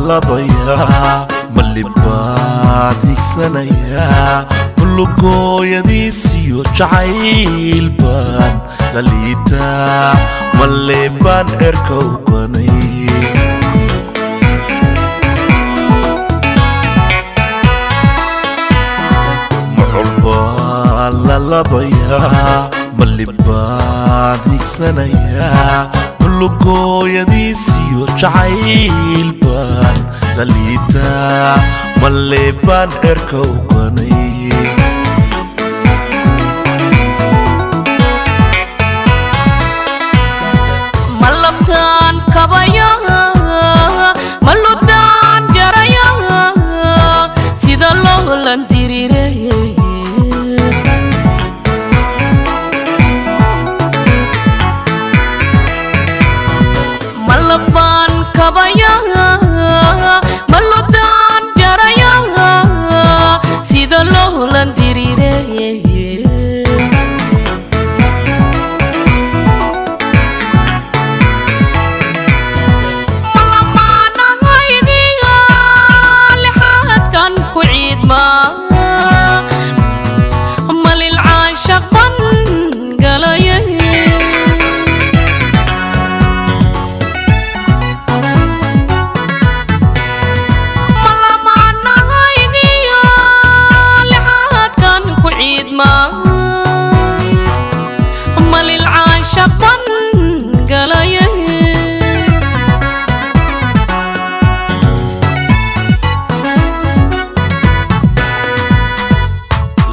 لبيا ملي بعدك سنيا كل قويدي سيو جعيل بان لليتا ملي بان اركو قني معلبا للبيا ملي بعدك سنيا كل قويدي سيو جعيل بان لليتا ملي بان اركو قني ملبتان كبايا ملبتان جرايا سيد الله لنديري ملبان كبايا ملبتان جرايا سيد الله لنديري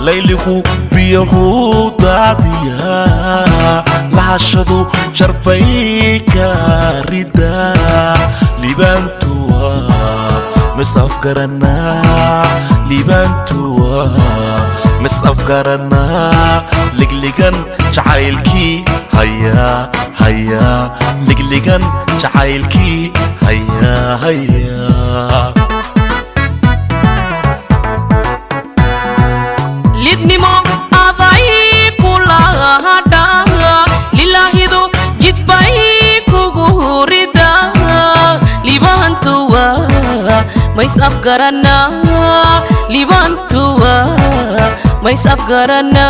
ليلكو بيهو داديا لعشدو جربيك ردا لبانتوا مسافقرنا لبانتوا مسافقرنا لقلقن جعايلكي هيا هيا لقلقن جعايلكي هيا هيا لدنمو أضاي كلها هدا لله دو جد باي كغوردا لبانتوا ما يسافقرنا لبانتوا ما يسافقرنا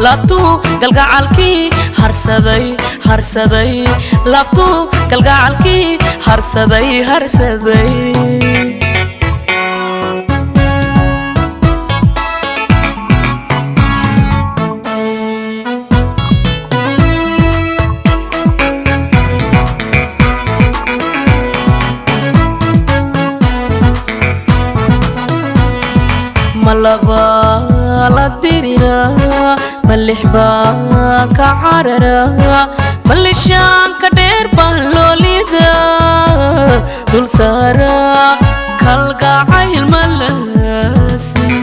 لابتو قلقعالكي هرسدي هرسدي لابتو قلقعالكي هرسدي هرسدي ملبا لا ديريرا ملحبا كعررا ملشان كدير بهلوليدا دول سارا كالقا عيل ملاسي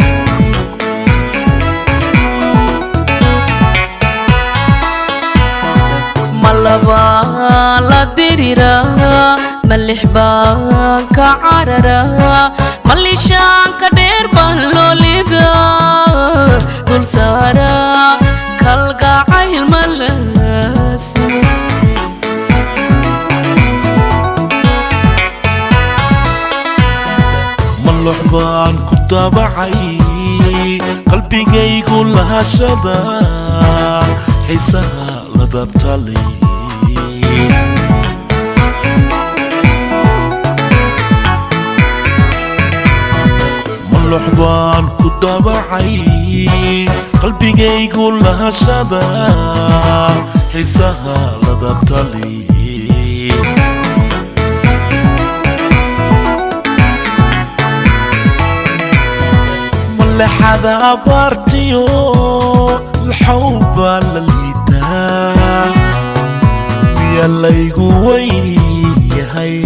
ملبا لا ديريرا ملحبا كعررا ملشان كدير بهلوليدا دول سارا كالقا عيل ملاسي ملحبان كتابعي قلبي جاي يقول لها شذا حسها لذبتلي luxbaan ku dabacay qalbigaygu lahashada xiisaha ladabtali malexada abaartiyo الحوبة لليدا يلا يقوي هاي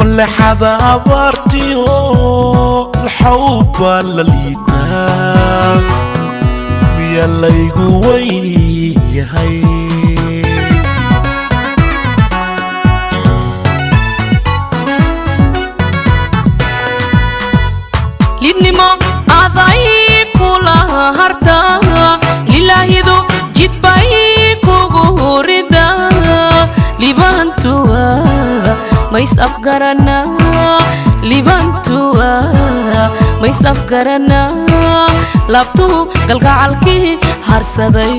ملحظة عبرتيو الحوبة لليدا يلا يقوي هاي lidnimo aday kula harta ilaahidu jidbay kugu rida libantua mais afgarana libantua mais afgarana labtu galgacalki harsaday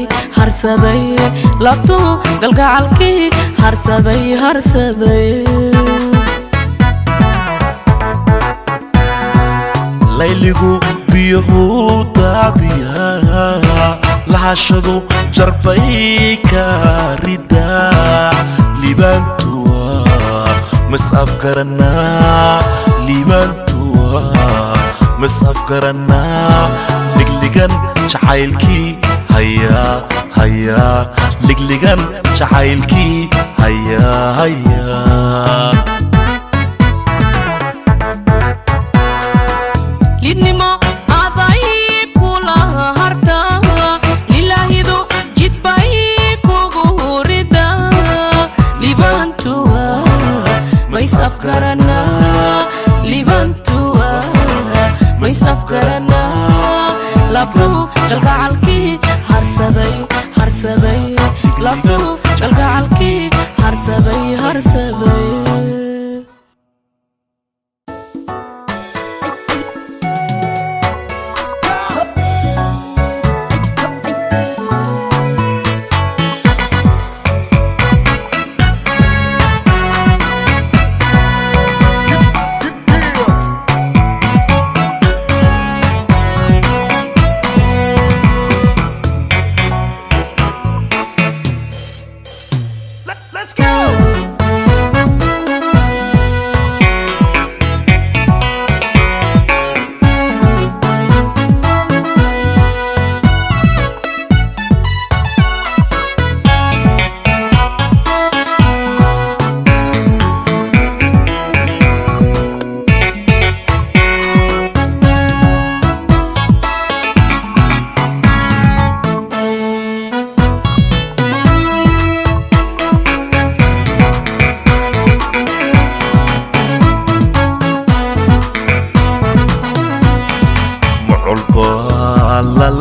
labtu galgacalki harsaday layligu biyuhu daadiya lahashadu jarbay ka rida libantua mas afgarana libantua mas afgarana ligligan jacaylki haya ligligan jacaylki haya lidnimo aday kula harta ilaahidu jidbay kugu rida libantua mais afgarana libantua mais afgarana labtu galgacalki harsaday labtu galgacalki harsaday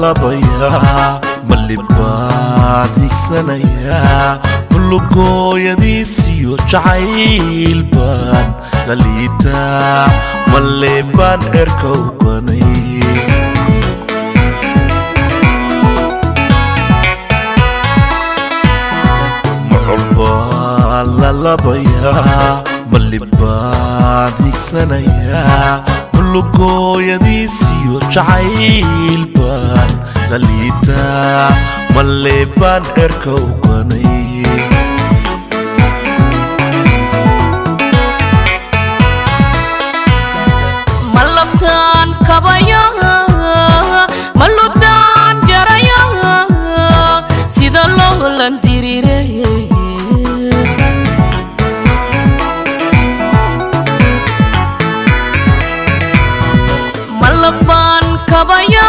labaya malibad igsanaya kullugoyadiisiyo jacaylbaan laliita malebaan erka uganay muculbaan lalabaya malibad igsanaya kullugoyadiisiyo jacaylbaan laliita malebaan erka uganay malabtaan kabaya malubtaan jaraya sida loolan dirire malabaan kabaya